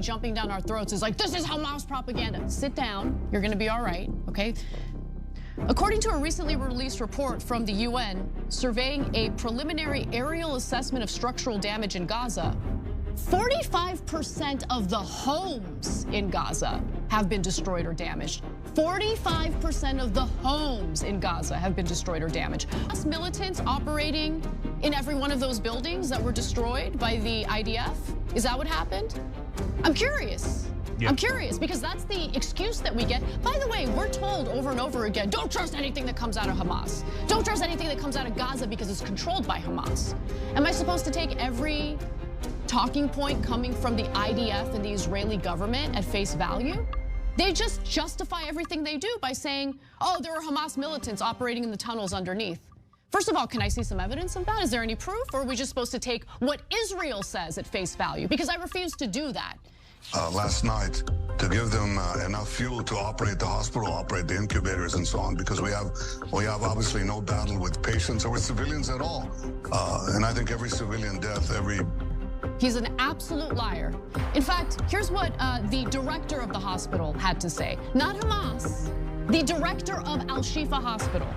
jumping down our throats is like, this is Hamas propaganda. Sit down, you're gonna be all right, okay? According to a recently released report from the UN surveying a preliminary aerial assessment of structural damage in Gaza, 45% of the homes in Gaza have been destroyed or damaged. 45% of the homes in Gaza have been destroyed or damaged. Us militants operating in every one of those buildings that were destroyed by the IDF? Is that what happened? I'm curious. Yeah. I'm curious because that's the excuse that we get. By the way, we're told over and over again, don't trust anything that comes out of Hamas. Don't trust anything that comes out of Gaza because it's controlled by Hamas. Am I supposed to take every talking point coming from the IDF and the Israeli government at face value? They just justify everything they do by saying, oh, there are Hamas militants operating in the tunnels underneath. First of all, can I see some evidence of that? Is there any proof? Or are we just supposed to take what Israel says at face value? Because I refuse to do that. Last night, to give them enough fuel to operate the hospital, operate the incubators and so on, because we have obviously no battle with patients or with civilians at all. And I think every civilian death, He's an absolute liar. In fact, here's what the director of the hospital had to say. Not Hamas, the director of Al-Shifa Hospital.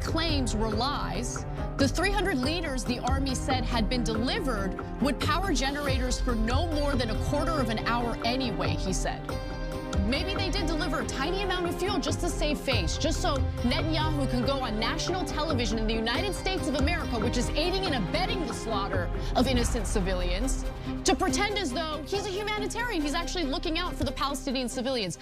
Claims were lies. The 300 liters the army said had been delivered would power generators for no more than a quarter of an hour anyway, he said. Maybe they did deliver a tiny amount of fuel just to save face, just so Netanyahu can go on national television in the United States of America, which is aiding and abetting the slaughter of innocent civilians, to pretend as though he's a humanitarian. He's actually looking out for the Palestinian civilians.